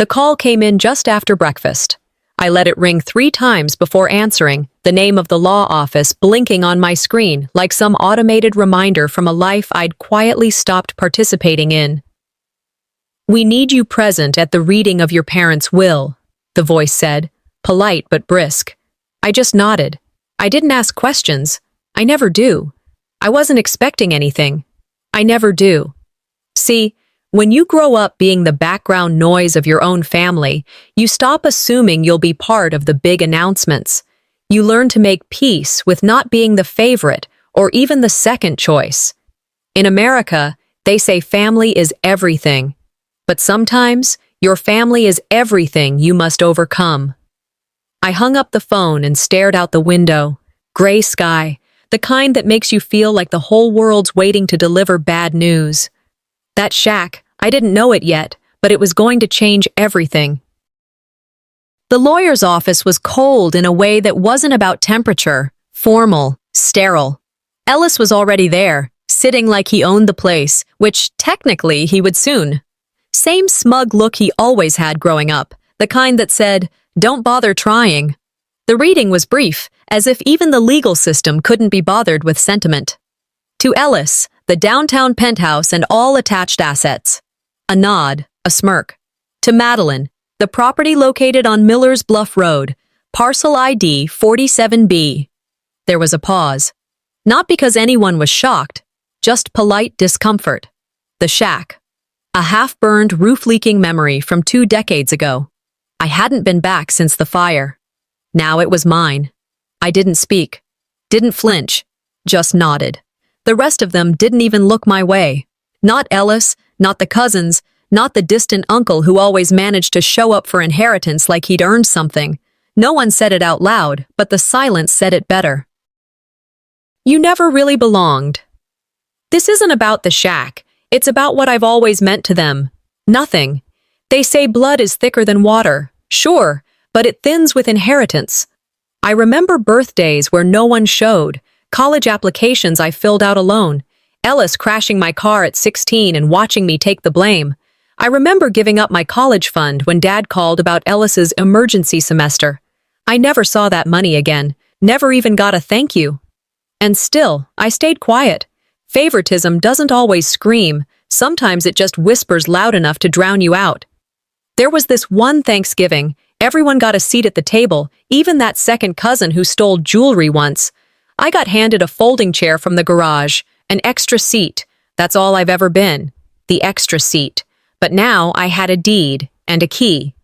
The call came in just after breakfast. I let it ring 3 times before answering, the name of the law office blinking on my screen like some automated reminder from a life I'd quietly stopped participating in. "We need you present at the reading of your parents' will," the voice said, polite but brisk. I just nodded. I didn't ask questions. I never do. I wasn't expecting anything. I never do. See, when you grow up being the background noise of your own family, you stop assuming you'll be part of the big announcements. You learn to make peace with not being the favorite or even the second choice. In America, they say family is everything. But sometimes, your family is everything you must overcome. I hung up the phone and stared out the window. Gray sky, the kind that makes you feel like the whole world's waiting to deliver bad news. That shack, I didn't know it yet, but it was going to change everything. The lawyer's office was cold in a way that wasn't about temperature, formal, sterile. Ellis was already there, sitting like he owned the place, which technically he would soon. Same smug look he always had growing up, the kind that said, "Don't bother trying." The reading was brief, as if even the legal system couldn't be bothered with sentiment. To Ellis, the downtown penthouse and all attached assets. A nod, a smirk. To Madeline, the property located on Miller's Bluff Road, parcel ID 47B. There was a pause. Not because anyone was shocked, just polite discomfort. The shack. A half-burned, roof-leaking memory from 2 decades ago. I hadn't been back since the fire. Now it was mine. I didn't speak, didn't flinch, just nodded. The rest of them didn't even look my way. Not Ellis, not the cousins, not the distant uncle who always managed to show up for inheritance like he'd earned something. No one said it out loud, but the silence said it better. "You never really belonged." This isn't about the shack. It's about what I've always meant to them. Nothing. They say blood is thicker than water. Sure, but it thins with inheritance. I remember birthdays where no one showed, college applications I filled out alone, Ellis crashing my car at 16 and watching me take the blame. I remember giving up my college fund when Dad called about Ellis's emergency semester. I never saw that money again, never even got a thank you. And still, I stayed quiet. Favoritism doesn't always scream, sometimes it just whispers loud enough to drown you out. There was this one Thanksgiving, everyone got a seat at the table, even that second cousin who stole jewelry once. I got handed a folding chair from the garage, an extra seat. That's all I've ever been, the extra seat. But now I had a deed and a key.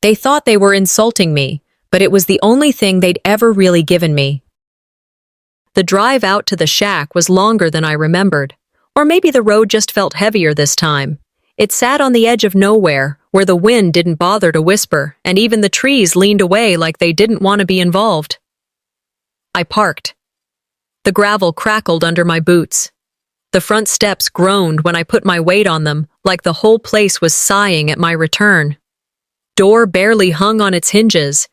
They thought they were insulting me, but it was the only thing they'd ever really given me. The drive out to the shack was longer than I remembered. Or maybe the road just felt heavier this time. It sat on the edge of nowhere, where the wind didn't bother to whisper, and even the trees leaned away like they didn't want to be involved. I parked. The gravel crackled under my boots. The front steps groaned when I put my weight on them, like the whole place was sighing at my return. Door barely hung on its hinges.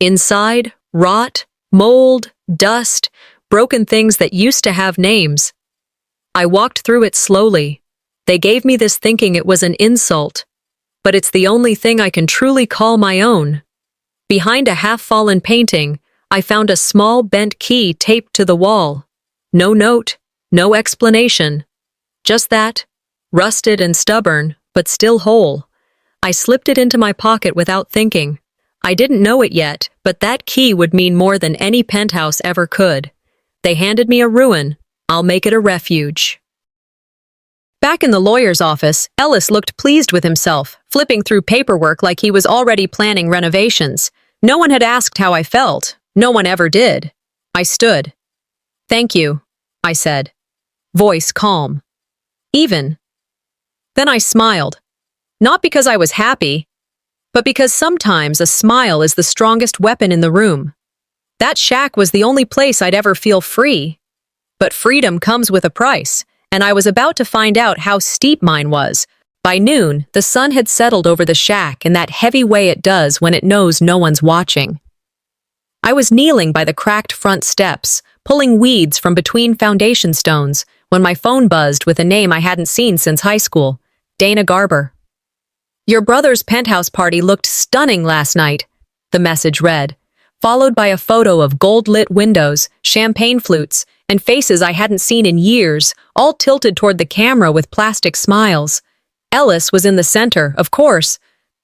Inside, rot, mold, dust, broken things that used to have names. I walked through it slowly. They gave me this thinking it was an insult, but it's the only thing I can truly call my own. Behind a half-fallen painting, I found a small bent key taped to the wall. No note, no explanation. Just that, rusted and stubborn, but still whole. I slipped it into my pocket without thinking. I didn't know it yet, but that key would mean more than any penthouse ever could. They handed me a ruin. I'll make it a refuge. Back in the lawyer's office, Ellis looked pleased with himself, flipping through paperwork like he was already planning renovations. No one had asked how I felt. No one ever did. I stood. "Thank you," I said. Voice calm. Even. Then I smiled. Not because I was happy, but because sometimes a smile is the strongest weapon in the room. That shack was the only place I'd ever feel free. But freedom comes with a price, and I was about to find out how steep mine was. By noon, the sun had settled over the shack in that heavy way it does when it knows no one's watching. I was kneeling by the cracked front steps, pulling weeds from between foundation stones, when my phone buzzed with a name I hadn't seen since high school, Dana Garber. Your brother's penthouse party looked stunning last night, the message read, followed by a photo of gold-lit windows, champagne flutes, and faces I hadn't seen in years, all tilted toward the camera with plastic smiles. Ellis was in the center, of course.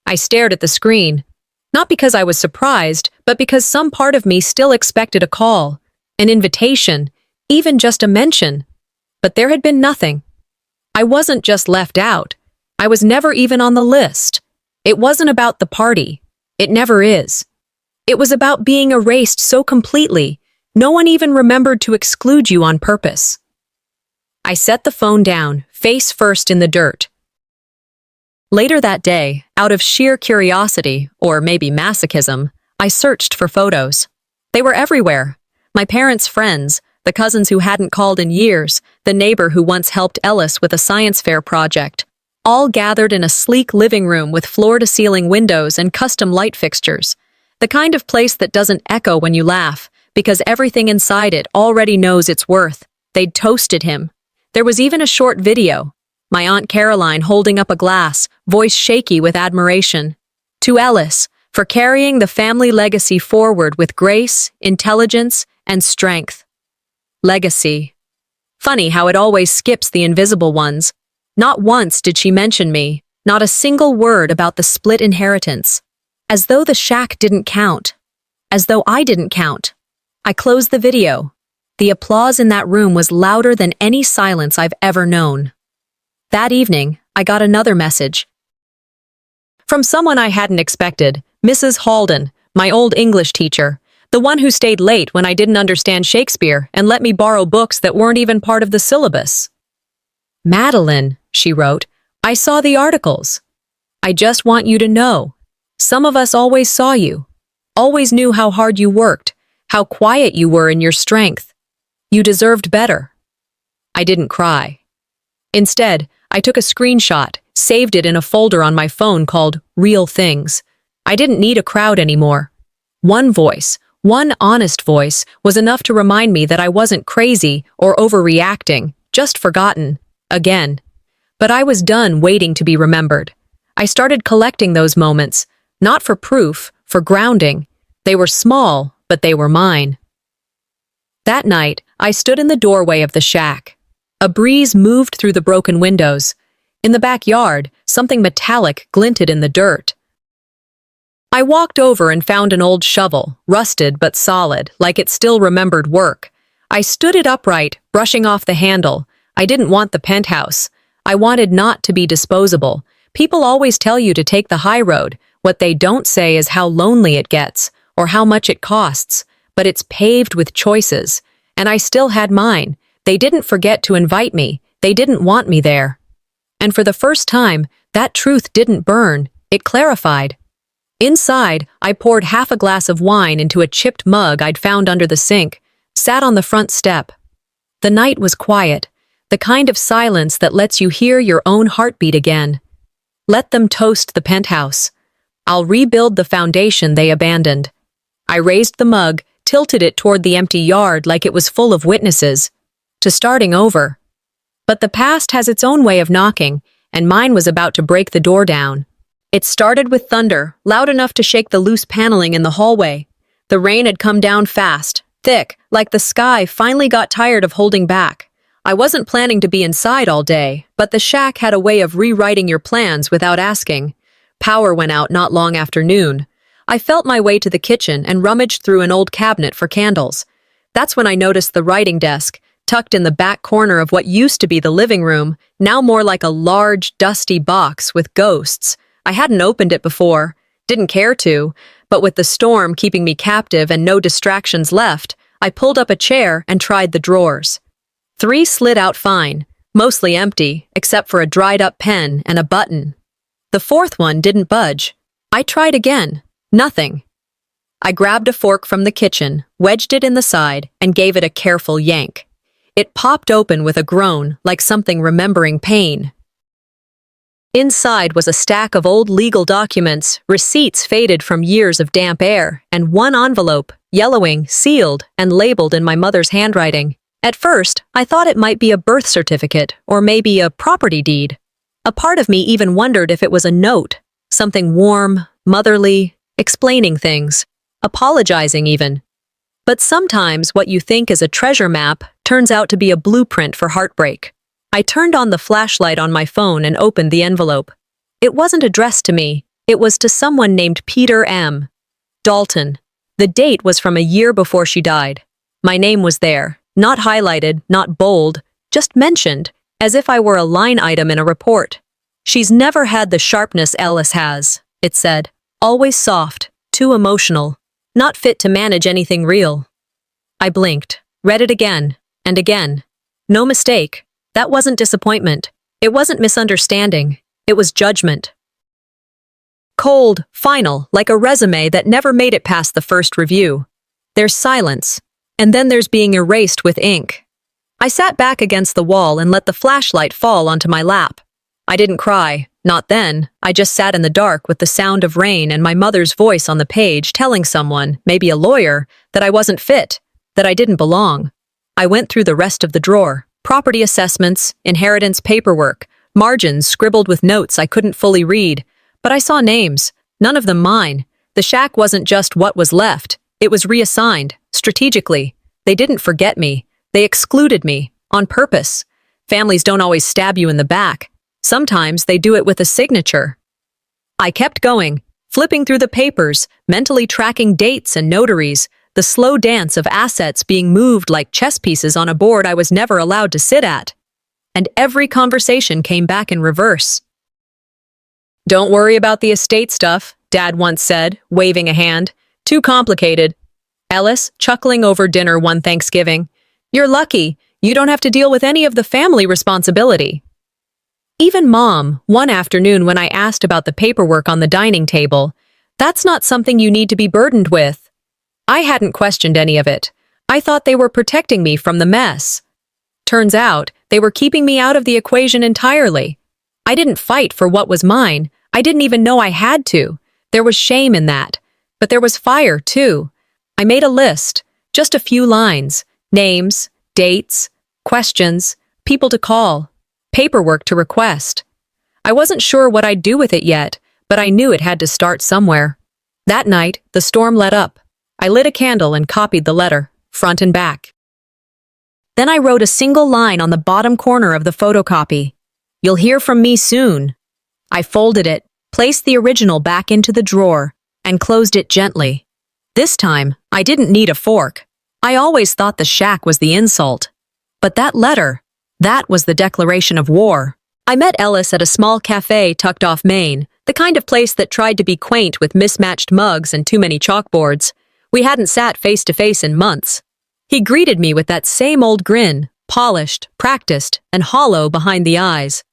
I stared at the screen, not because I was surprised, but because some part of me still expected a call, an invitation, even just a mention. But there had been nothing. I wasn't just left out. I was never even on the list. It wasn't about the party. It never is. It was about being erased so completely, no one even remembered to exclude you on purpose. I set the phone down, face first in the dirt. Later that day, out of sheer curiosity, or maybe masochism, I searched for photos. They were everywhere. My parents' friends, the cousins who hadn't called in years, the neighbor who once helped Ellis with a science fair project, all gathered in a sleek living room with floor-to-ceiling windows and custom light fixtures. The kind of place that doesn't echo when you laugh, because everything inside it already knows its worth. They'd toasted him. There was even a short video. My Aunt Caroline holding up a glass, voice shaky with admiration. To Ellis, for carrying the family legacy forward with grace, intelligence, and strength. Legacy. Funny how it always skips the invisible ones. Not once did she mention me, not a single word about the split inheritance. As though the shack didn't count. As though I didn't count. I closed the video. The applause in that room was louder than any silence I've ever known. That evening, I got another message. From someone I hadn't expected, Mrs. Halden, my old English teacher, the one who stayed late when I didn't understand Shakespeare and let me borrow books that weren't even part of the syllabus. Madeline, she wrote, I saw the articles. I just want you to know. Some of us always saw you, always knew how hard you worked, how quiet you were in your strength. You deserved better. I didn't cry. Instead, I took a screenshot, saved it in a folder on my phone called Real Things. I didn't need a crowd anymore. One voice, one honest voice, was enough to remind me that I wasn't crazy or overreacting, just forgotten. Again. But I was done waiting to be remembered. I started collecting those moments, not for proof, for grounding. They were small, but they were mine. That night, I stood in the doorway of the shack. A breeze moved through the broken windows. In the backyard, something metallic glinted in the dirt. I walked over and found an old shovel, rusted but solid, like it still remembered work. I stood it upright, brushing off the handle. I didn't want the penthouse. I wanted not to be disposable. People always tell you to take the high road. What they don't say is how lonely it gets, or how much it costs. But it's paved with choices. And I still had mine. They didn't forget to invite me. They didn't want me there. And for the first time, that truth didn't burn. It clarified. Inside, I poured half a glass of wine into a chipped mug I'd found under the sink, sat on the front step. The night was quiet. The kind of silence that lets you hear your own heartbeat again. Let them toast the penthouse. I'll rebuild the foundation they abandoned. I raised the mug, tilted it toward the empty yard like it was full of witnesses, to starting over. But the past has its own way of knocking, and mine was about to break the door down. It started with thunder, loud enough to shake the loose paneling in the hallway. The rain had come down fast, thick, like the sky finally got tired of holding back. I wasn't planning to be inside all day, but the shack had a way of rewriting your plans without asking. Power went out not long after noon. I felt my way to the kitchen and rummaged through an old cabinet for candles. That's when I noticed the writing desk, tucked in the back corner of what used to be the living room, now more like a large, dusty box with ghosts. I hadn't opened it before, didn't care to, but with the storm keeping me captive and no distractions left, I pulled up a chair and tried the drawers. 3 slid out fine, mostly empty, except for a dried-up pen and a button. The 4th one didn't budge. I tried again. Nothing. I grabbed a fork from the kitchen, wedged it in the side, and gave it a careful yank. It popped open with a groan, like something remembering pain. Inside was a stack of old legal documents, receipts faded from years of damp air, and one envelope, yellowing, sealed, and labeled in my mother's handwriting. At first, I thought it might be a birth certificate, or maybe a property deed. A part of me even wondered if it was a note, something warm, motherly, explaining things, apologizing even. But sometimes what you think is a treasure map turns out to be a blueprint for heartbreak. I turned on the flashlight on my phone and opened the envelope. It wasn't addressed to me. It was to someone named Peter M. Dalton. The date was from a year before she died. My name was there, not highlighted, not bold, just mentioned, as if I were a line item in a report. She's never had the sharpness Ellis has, it said. Always soft, too emotional, not fit to manage anything real. I blinked, read it again, and again. No mistake. That wasn't disappointment. It wasn't misunderstanding. It was judgment. Cold, final, like a resume that never made it past the first review. There's silence, and then there's being erased with ink. I sat back against the wall and let the flashlight fall onto my lap. I didn't cry, not then. I just sat in the dark with the sound of rain and my mother's voice on the page telling someone, maybe a lawyer, that I wasn't fit, that I didn't belong. I went through the rest of the drawer. Property assessments, inheritance paperwork, margins scribbled with notes I couldn't fully read. But I saw names, none of them mine. The shack wasn't just what was left. It was reassigned, strategically. They didn't forget me. They excluded me, on purpose. Families don't always stab you in the back. Sometimes they do it with a signature. I kept going, flipping through the papers, mentally tracking dates and notaries, the slow dance of assets being moved like chess pieces on a board I was never allowed to sit at. And every conversation came back in reverse. "Don't worry about the estate stuff," Dad once said, waving a hand. "Too complicated." Ellis, chuckling over dinner one Thanksgiving. "You're lucky. You don't have to deal with any of the family responsibility." Even Mom, one afternoon when I asked about the paperwork on the dining table, "That's not something you need to be burdened with." I hadn't questioned any of it. I thought they were protecting me from the mess. Turns out, they were keeping me out of the equation entirely. I didn't fight for what was mine. I didn't even know I had to. There was shame in that. But there was fire, too. I made a list, just a few lines, names, dates, questions, people to call, paperwork to request. I wasn't sure what I'd do with it yet, but I knew it had to start somewhere. That night, the storm let up. I lit a candle and copied the letter, front and back. Then I wrote a single line on the bottom corner of the photocopy. "You'll hear from me soon." I folded it, placed the original back into the drawer, and closed it gently. This time, I didn't need a fork. I always thought the shack was the insult. But that letter, that was the declaration of war. I met Ellis at a small cafe tucked off Main, the kind of place that tried to be quaint with mismatched mugs and too many chalkboards. We hadn't sat face to face in months. He greeted me with that same old grin, polished, practiced, and hollow behind the eyes.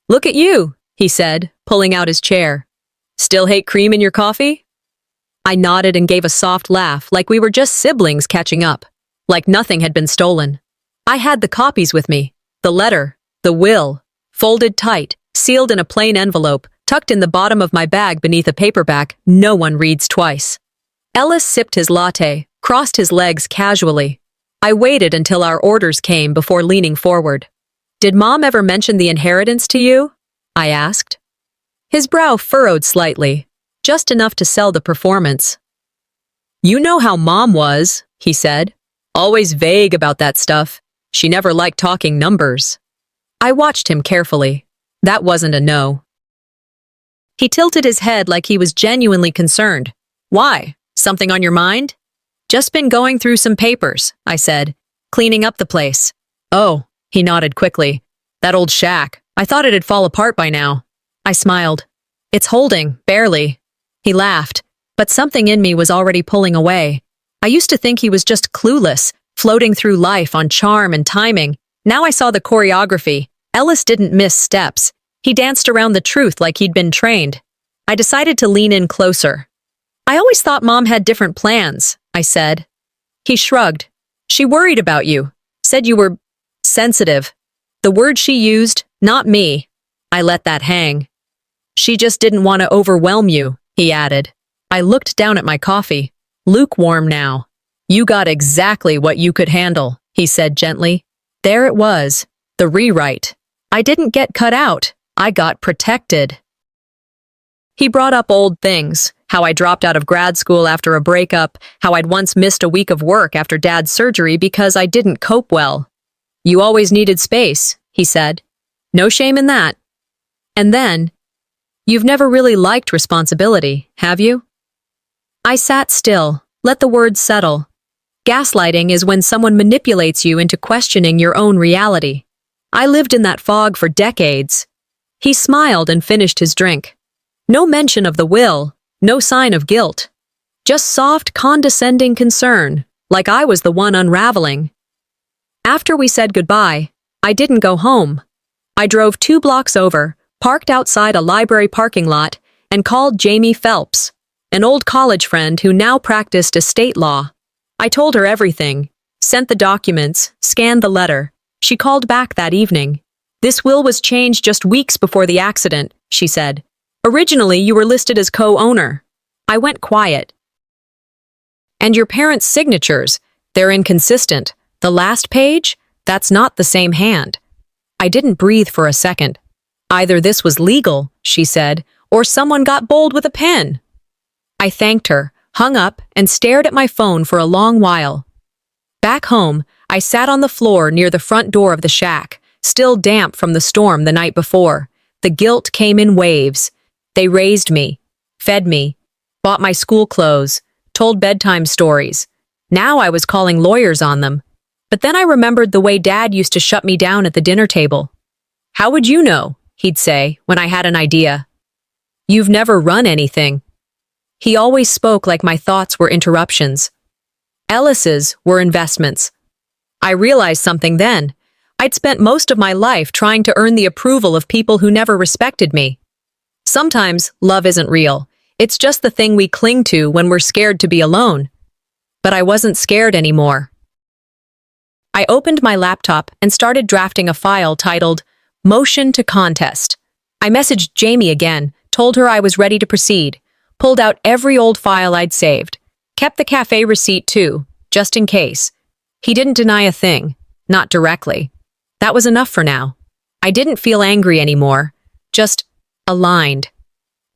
"Look at you," he said, pulling out his chair. "Still hate cream in your coffee?" I nodded and gave a soft laugh, like we were just siblings catching up, like nothing had been stolen. I had the copies with me, the letter, the will, folded tight, sealed in a plain envelope, tucked in the bottom of my bag beneath a paperback no one reads twice. Ellis sipped his latte, crossed his legs casually. I waited until our orders came before leaning forward. "Did Mom ever mention the inheritance to you?" I asked. His brow furrowed slightly, just enough to sell the performance. "You know how Mom was," he said. "Always vague about that stuff. She never liked talking numbers." I watched him carefully. That wasn't a no. He tilted his head like he was genuinely concerned. "Why? Something on your mind?" "Just been going through some papers," I said, "cleaning up the place." "Oh," he nodded quickly. "That old shack. I thought it'd fall apart by now." I smiled. "It's holding, barely." He laughed, but something in me was already pulling away. I used to think he was just clueless, floating through life on charm and timing. Now I saw the choreography. Ellis didn't miss steps. He danced around the truth like he'd been trained. I decided to lean in closer. "I always thought Mom had different plans," I said. He shrugged. "She worried about you. Said you were sensitive. The word she used, not me." I let that hang. "She just didn't want to overwhelm you," he added. I looked down at my coffee. Lukewarm now. "You got exactly what you could handle," he said gently. There it was, the rewrite. I didn't get cut out. I got protected. He brought up old things, how I dropped out of grad school after a breakup, how I'd once missed a week of work after Dad's surgery because I didn't cope well. You always needed space, he said. No shame in that. And then, you've never really liked responsibility, have you? I sat still, let the words settle. Gaslighting is when someone manipulates you into questioning your own reality. I lived in that fog for decades. He smiled and finished his drink. No mention of the will, no sign of guilt. Just soft, condescending concern, like I was the one unraveling. After we said goodbye, I didn't go home. I drove 2 blocks over, parked outside a library parking lot, and called Jamie Phelps, an old college friend who now practiced estate law. I told her everything, sent the documents, scanned the letter. She called back that evening. This will was changed just weeks before the accident, she said. Originally, you were listed as co-owner. I went quiet. And your parents' signatures, they're inconsistent. The last page? That's not the same hand. I didn't breathe for a second. Either this was legal, she said, or someone got bold with a pen. I thanked her, hung up, and stared at my phone for a long while. Back home, I sat on the floor near the front door of the shack, still damp from the storm the night before. The guilt came in waves. They raised me, fed me, bought my school clothes, told bedtime stories. Now I was calling lawyers on them. But then I remembered the way Dad used to shut me down at the dinner table. How would you know? He'd say, when I had an idea. You've never run anything. He always spoke like my thoughts were interruptions. Ellis's were investments. I realized something then. I'd spent most of my life trying to earn the approval of people who never respected me. Sometimes love isn't real. It's just the thing we cling to when we're scared to be alone. But I wasn't scared anymore. I opened my laptop and started drafting a file titled Motion to Contest. I messaged Jamie again, told her I was ready to proceed, pulled out every old file I'd saved, kept the cafe receipt too, just in case. He didn't deny a thing, not directly. That was enough for now. I didn't feel angry anymore, just aligned.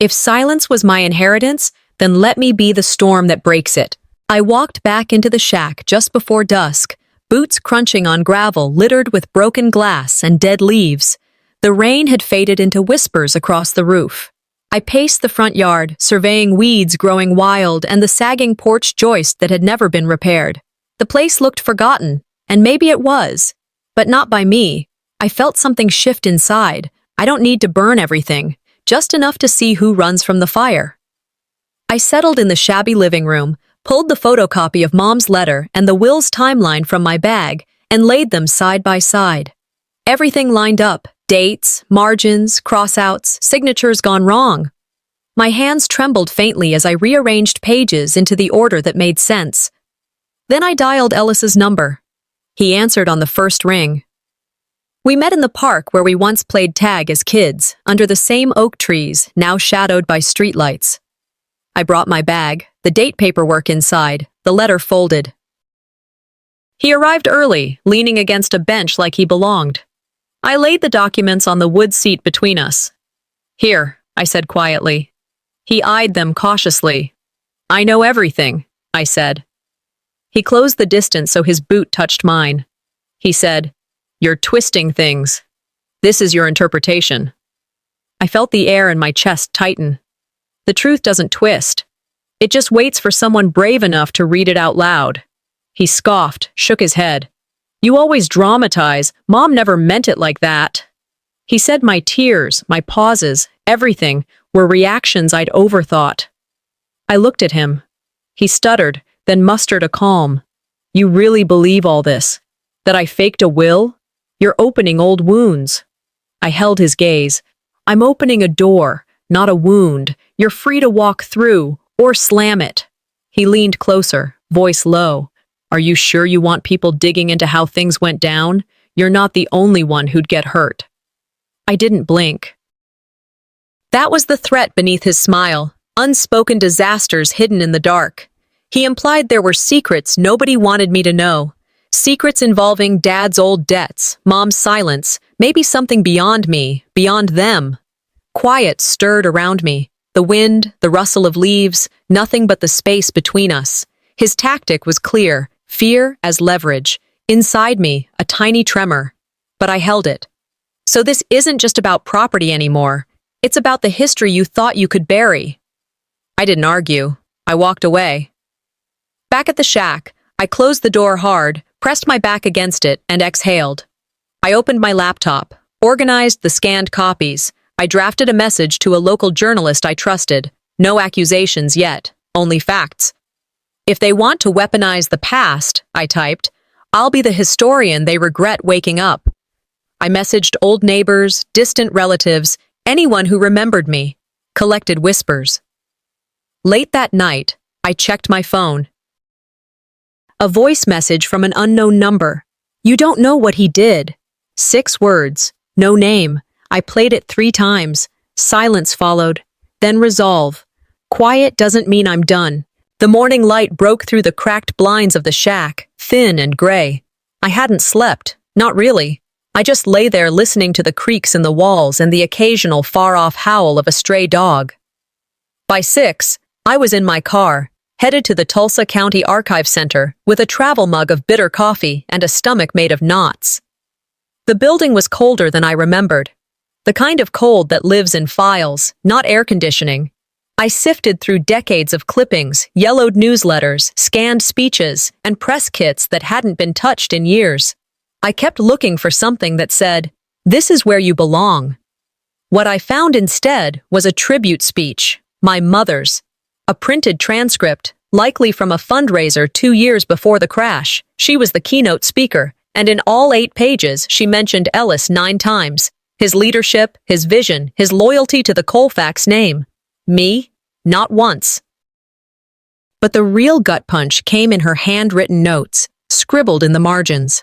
If silence was my inheritance, then let me be the storm that breaks it. I walked back into the shack just before dusk, boots crunching on gravel littered with broken glass and dead leaves. The rain had faded into whispers across the roof. I paced the front yard, surveying weeds growing wild and the sagging porch joist that had never been repaired. The place looked forgotten, and maybe it was, but not by me. I felt something shift inside. I don't need to burn everything, just enough to see who runs from the fire. I settled in the shabby living room, pulled the photocopy of Mom's letter and the will's timeline from my bag, and laid them side by side. Everything lined up, dates, margins, crossouts, signatures gone wrong. My hands trembled faintly as I rearranged pages into the order that made sense. Then I dialed Ellis's number. He answered on the first ring. We met in the park where we once played tag as kids, under the same oak trees, now shadowed by streetlights. I brought my bag, the date paperwork inside, the letter folded. He arrived early, leaning against a bench like he belonged. I laid the documents on the wood seat between us. Here, I said quietly. He eyed them cautiously. I know everything, I said. He closed the distance so his boot touched mine. He said, You're twisting things. This is your interpretation. I felt the air in my chest tighten. The truth doesn't twist. It just waits for someone brave enough to read it out loud. He scoffed, shook his head. You always dramatize. Mom never meant it like that. He said my tears, my pauses, everything were reactions I'd overthought. I looked at him. He stuttered, then mustered a calm. You really believe all this? That I faked a will? You're opening old wounds. I held his gaze. I'm opening a door, not a wound. You're free to walk through, or slam it. He leaned closer, voice low. Are you sure you want people digging into how things went down? You're not the only one who'd get hurt. I didn't blink. That was the threat beneath his smile, unspoken disasters hidden in the dark. He implied there were secrets nobody wanted me to know. Secrets involving Dad's old debts, Mom's silence, maybe something beyond me, beyond them. Quiet stirred around me. The wind, the rustle of leaves, nothing but the space between us. His tactic was clear, fear as leverage. Inside me, a tiny tremor. But I held it. So this isn't just about property anymore. It's about the history you thought you could bury. I didn't argue. I walked away. Back at the shack, I closed the door hard, pressed my back against it, and exhaled. I opened my laptop, organized the scanned copies. I drafted a message to a local journalist I trusted. No accusations yet, only facts. If they want to weaponize the past, I typed, I'll be the historian they regret waking up. I messaged old neighbors, distant relatives, anyone who remembered me, collected whispers. Late that night, I checked my phone. A voice message from an unknown number. You don't know what he did. 6 words, no name. I played it 3 times. Silence followed. Then resolve. Quiet doesn't mean I'm done. The morning light broke through the cracked blinds of the shack, thin and gray. I hadn't slept, not really. I just lay there listening to the creaks in the walls and the occasional far-off howl of a stray dog. By 6, I was in my car, headed to the Tulsa County Archive Center with a travel mug of bitter coffee and a stomach made of knots. The building was colder than I remembered. The kind of cold that lives in files, not air conditioning. I sifted through decades of clippings, yellowed newsletters, scanned speeches, and press kits that hadn't been touched in years. I kept looking for something that said, "This is where you belong." What I found instead was a tribute speech, my mother's. A printed transcript, likely from a fundraiser 2 years before the crash. She was the keynote speaker, and in all 8 pages she mentioned Ellis 9 times. His leadership, his vision, his loyalty to the Colfax name. Me? Not once. But the real gut punch came in her handwritten notes, scribbled in the margins.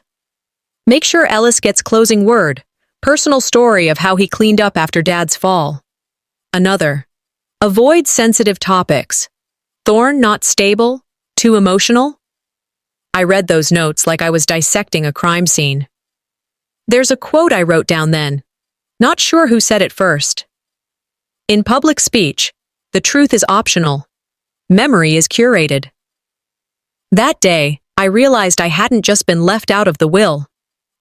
Make sure Ellis gets closing word. Personal story of how he cleaned up after Dad's fall. Another. Avoid sensitive topics. Thorn not stable? Too emotional? I read those notes like I was dissecting a crime scene. There's a quote I wrote down then. Not sure who said it first. In public speech, the truth is optional. Memory is curated. That day, I realized I hadn't just been left out of the will.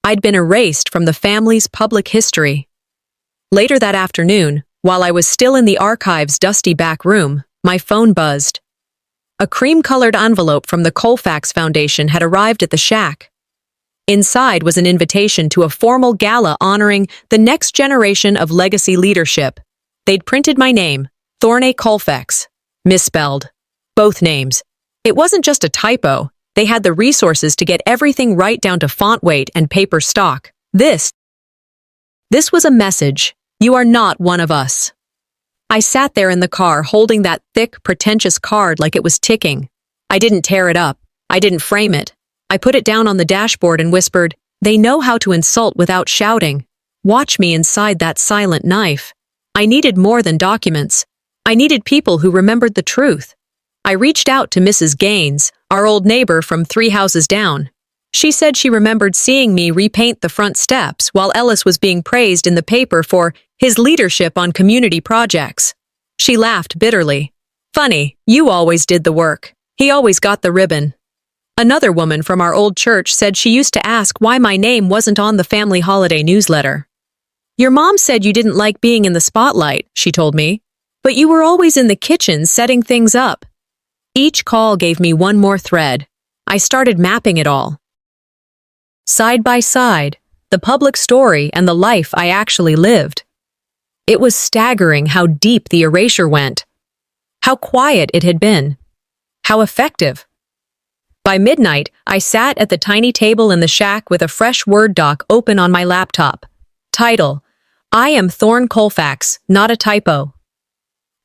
I'd been erased from the family's public history. Later that afternoon, while I was still in the archive's dusty back room, my phone buzzed. A cream-colored envelope from the Colfax Foundation had arrived at the shack. Inside was an invitation to a formal gala honoring the next generation of legacy leadership. They'd printed my name, Thorne Colfax, misspelled. Both names. It wasn't just a typo. They had the resources to get everything right down to font weight and paper stock. This was a message. You are not one of us. I sat there in the car holding that thick, pretentious card like it was ticking. I didn't tear it up. I didn't frame it. I put it down on the dashboard and whispered, "They know how to insult without shouting. Watch me inside that silent knife." I needed more than documents. I needed people who remembered the truth. I reached out to Mrs. Gaines, our old neighbor from 3 houses down. She said she remembered seeing me repaint the front steps while Ellis was being praised in the paper for his leadership on community projects. She laughed bitterly. "Funny, you always did the work. He always got the ribbon." Another woman from our old church said she used to ask why my name wasn't on the family holiday newsletter. "Your mom said you didn't like being in the spotlight," she told me, "but you were always in the kitchen setting things up." Each call gave me one more thread. I started mapping it all. Side by side, the public story and the life I actually lived. It was staggering how deep the erasure went, how quiet it had been, how effective. By midnight, I sat at the tiny table in the shack with a fresh Word doc open on my laptop. Title: I am Thorne Colfax, not a typo.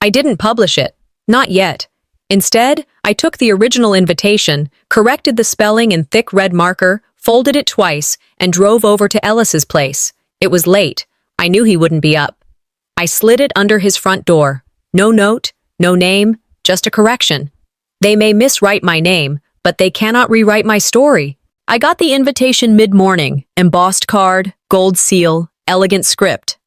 I didn't publish it, not yet. Instead, I took the original invitation, corrected the spelling in thick red marker, folded it twice, and drove over to Ellis's place. It was late. I knew he wouldn't be up. I slid it under his front door. No note, no name, just a correction. They may miswrite my name, but they cannot rewrite my story. I got the invitation mid-morning, embossed card, gold seal, elegant script.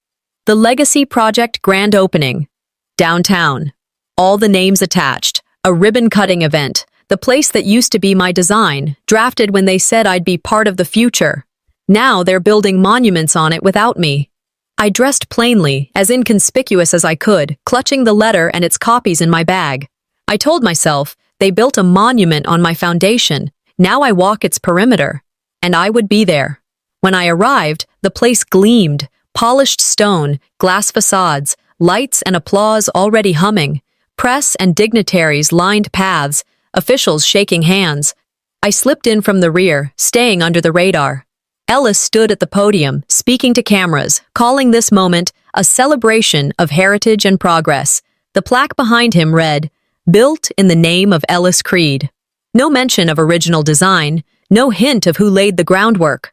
The Legacy Project grand opening. Downtown. All the names attached. A ribbon-cutting event. The place that used to be my design, drafted when they said I'd be part of the future. Now they're building monuments on it without me. I dressed plainly, as inconspicuous as I could, clutching the letter and its copies in my bag. I told myself, they built a monument on my foundation. Now I walk its perimeter. And I would be there. When I arrived, the place gleamed. Polished stone, glass facades, lights and applause already humming. Press and dignitaries lined paths, officials shaking hands. I slipped in from the rear, staying under the radar. Ellis stood at the podium, speaking to cameras, calling this moment a celebration of heritage and progress. The plaque behind him read, "Built in the name of Ellis Creed." No mention of original design, no hint of who laid the groundwork.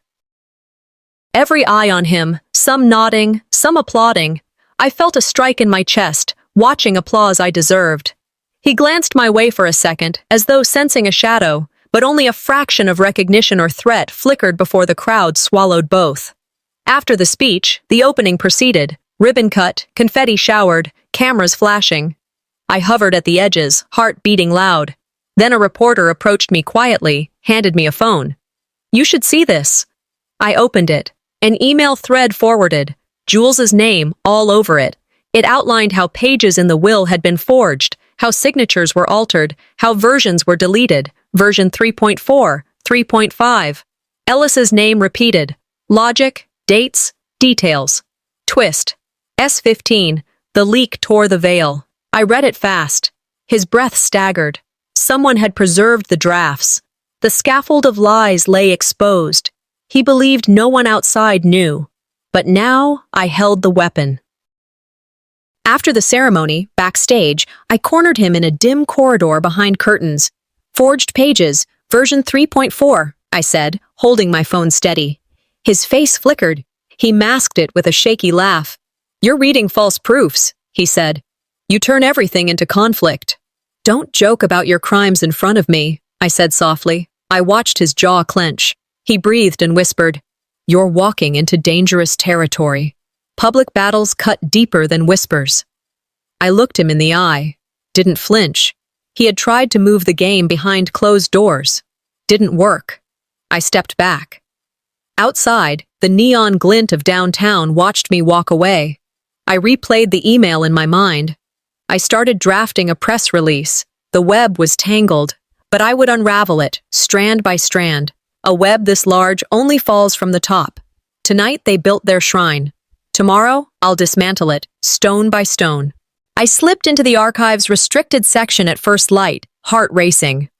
Every eye on him, some nodding, some applauding. I felt a strike in my chest, watching applause I deserved. He glanced my way for a second, as though sensing a shadow, but only a fraction of recognition or threat flickered before the crowd swallowed both. After the speech, the opening proceeded, ribbon cut, confetti showered, cameras flashing. I hovered at the edges, heart beating loud. Then a reporter approached me quietly, handed me a phone. "You should see this." I opened it. An email thread forwarded, Jules's name all over it. It outlined how pages in the will had been forged, how signatures were altered, how versions were deleted, version 3.4, 3.5. Ellis's name repeated. Logic, dates, details. Twist. S15. The leak tore the veil. I read it fast. His breath staggered. Someone had preserved the drafts. The scaffold of lies lay exposed. He believed no one outside knew. But now I held the weapon. After the ceremony, backstage, I cornered him in a dim corridor behind curtains. "Forged pages, version 3.4, I said, holding my phone steady. His face flickered. He masked it with a shaky laugh. "You're reading false proofs," he said. "You turn everything into conflict." "Don't joke about your crimes in front of me," I said softly. I watched his jaw clench. He breathed and whispered, "You're walking into dangerous territory. Public battles cut deeper than whispers." I looked him in the eye. Didn't flinch. He had tried to move the game behind closed doors. Didn't work. I stepped back. Outside, the neon glint of downtown watched me walk away. I replayed the email in my mind. I started drafting a press release. The web was tangled, but I would unravel it, strand by strand. A web this large only falls from the top. Tonight they built their shrine. Tomorrow, I'll dismantle it, stone by stone. I slipped into the archive's restricted section at first light, heart racing.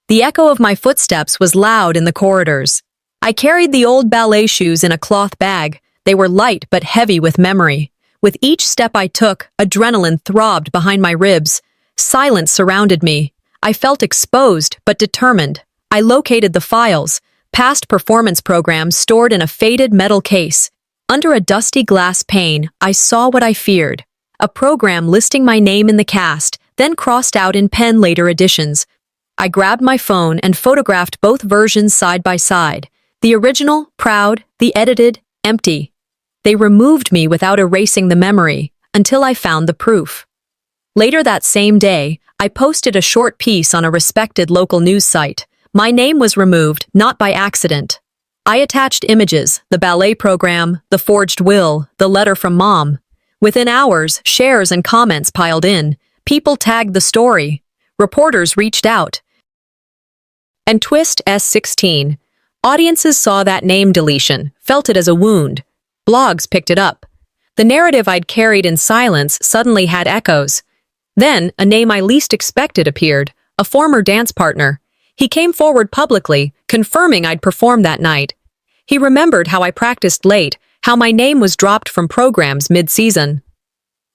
The echo of my footsteps was loud in the corridors. I carried the old ballet shoes in a cloth bag. They were light but heavy with memory. With each step I took, adrenaline throbbed behind my ribs. Silence surrounded me. I felt exposed but determined. I located the files, past performance programs stored in a faded metal case. Under a dusty glass pane, I saw what I feared. A program listing my name in the cast, then crossed out in pen later editions. I grabbed my phone and photographed both versions side by side. The original, proud, the edited, empty. They removed me without erasing the memory, until I found the proof. Later that same day, I posted a short piece on a respected local news site. My name was removed, not by accident. I attached images, the ballet program, the forged will, the letter from Mom. Within hours, shares and comments piled in. People tagged the story. Reporters reached out. And twist S16. Audiences saw that name deletion, felt it as a wound. Blogs picked it up. The narrative I'd carried in silence suddenly had echoes. Then, a name I least expected appeared, a former dance partner. He came forward publicly, confirming I'd performed that night. He remembered how I practiced late, how my name was dropped from programs mid-season.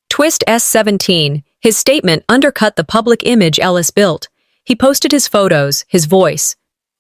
Twist S17. His statement undercut the public image Ellis built. He posted his photos, his voice.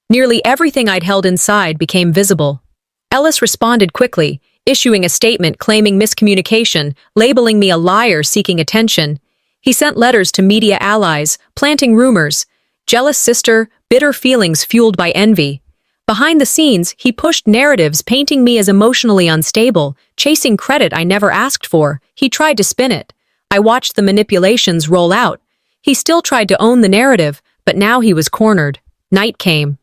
Nearly everything I'd held inside became visible. Ellis responded quickly, issuing a statement claiming miscommunication, labeling me a liar seeking attention. He sent letters to media allies, planting rumors. Jealous sister, bitter feelings fueled by envy. Behind the scenes, he pushed narratives painting me as emotionally unstable, chasing credit I never asked for. He tried to spin it. I watched the manipulations roll out. He still tried to own the narrative, but now he was cornered. Night came.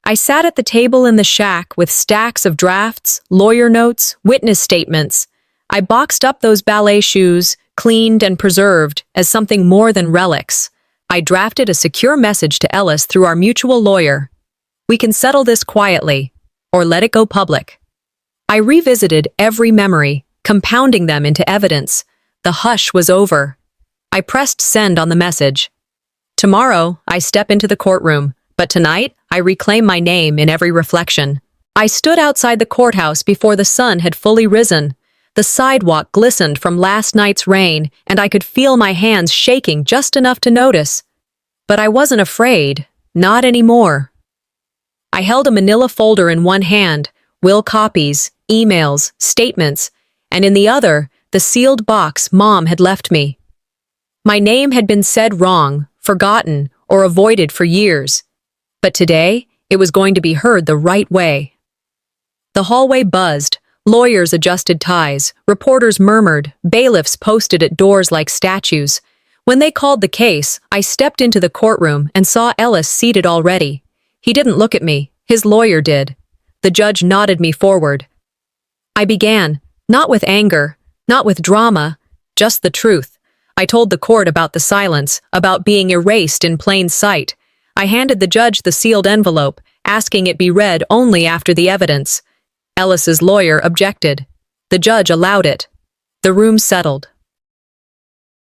I sat at the table in the shack with stacks of drafts, lawyer notes, witness statements. I boxed up those ballet shoes, cleaned and preserved as something more than relics. I drafted a secure message to Ellis through our mutual lawyer. We can settle this quietly, or let it go public. I revisited every memory, compounding them into evidence. The hush was over. I pressed send on the message. Tomorrow, I step into the courtroom, but tonight, I reclaim my name in every reflection. I stood outside the courthouse before the sun had fully risen. The sidewalk glistened from last night's rain, and I could feel my hands shaking just enough to notice. But I wasn't afraid, not anymore. I held a manila folder in one hand, will copies, emails, statements, and in the other, the sealed box Mom had left me. My name had been said wrong, forgotten, or avoided for years. But today, it was going to be heard the right way. The hallway buzzed, lawyers adjusted ties, reporters murmured, bailiffs posted at doors like statues. When they called the case, I stepped into the courtroom and saw Ellis seated already. He didn't look at me, his lawyer did. The judge nodded me forward. I began, not with anger, not with drama, just the truth. I told the court about the silence, about being erased in plain sight. I handed the judge the sealed envelope, asking it be read only after the evidence. Ellis's lawyer objected. The judge allowed it. The room settled.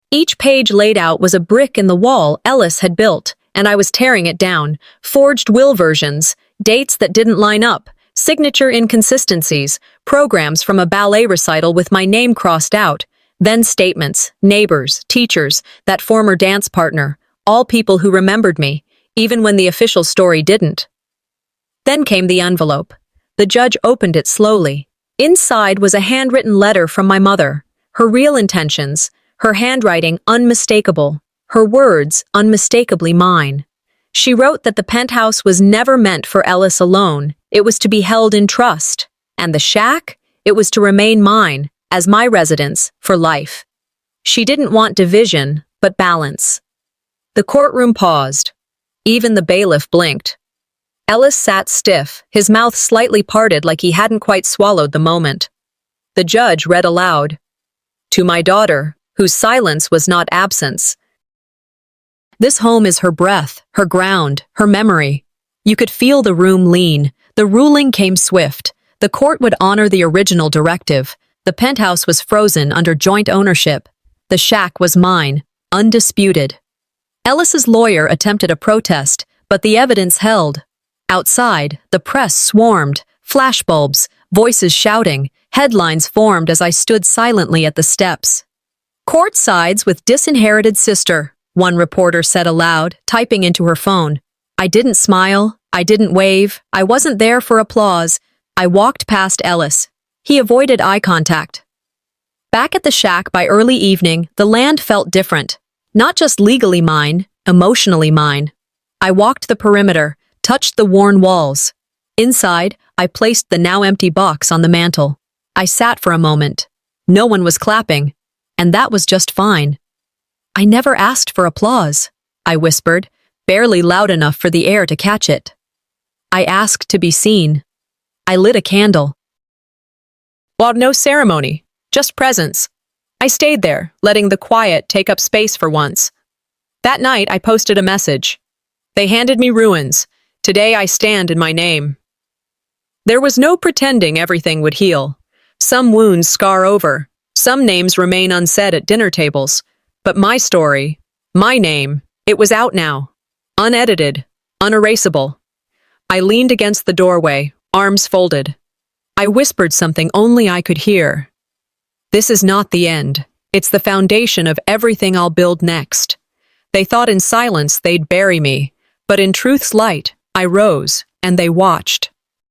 Each page laid out was a brick in the wall Ellis had built, and I was tearing it down. Forged will versions, dates that didn't line up, signature inconsistencies, programs from a ballet recital with my name crossed out, then statements, neighbors, teachers, that former dance partner, all people who remembered me, even when the official story didn't. Then came the envelope. The judge opened it slowly. Inside was a handwritten letter from my mother, her real intentions, her handwriting unmistakable, her words unmistakably mine. She wrote that the penthouse was never meant for Ellis alone. It was to be held in trust. And the shack? It was to remain mine, as my residence, for life. She didn't want division, but balance. The courtroom paused. Even the bailiff blinked. Ellis sat stiff, his mouth slightly parted like he hadn't quite swallowed the moment. The judge read aloud. To my daughter, whose silence was not absence. This home is her breath, her ground, her memory. You could feel the room lean. The ruling came swift. The court would honor the original directive. The penthouse was frozen under joint ownership. The shack was mine, undisputed. Ellis's lawyer attempted a protest, but the evidence held. Outside, the press swarmed, flashbulbs, voices shouting, headlines formed as I stood silently at the steps. Court sides with disinherited sister, one reporter said aloud, typing into her phone. I didn't smile, I didn't wave, I wasn't there for applause. I walked past Ellis. He avoided eye contact. Back at the shack by early evening, the land felt different. Not just legally mine, emotionally mine. I walked the perimeter, touched the worn walls. Inside, I placed the now empty box on the mantel. I sat for a moment. No one was clapping, and that was just fine. I never asked for applause, I whispered, barely loud enough for the air to catch it. I asked to be seen. I lit a candle. Well, no ceremony, just presence. I stayed there, letting the quiet take up space for once. That night, I posted a message. They handed me ruins. Today I stand in my name. There was no pretending everything would heal. Some wounds scar over. Some names remain unsaid at dinner tables. But my story, my name, it was out now. Unedited, unerasable. I leaned against the doorway, arms folded. I whispered something only I could hear. This is not the end. It's the foundation of everything I'll build next. They thought in silence they'd bury me, but in truth's light, I rose, and they watched.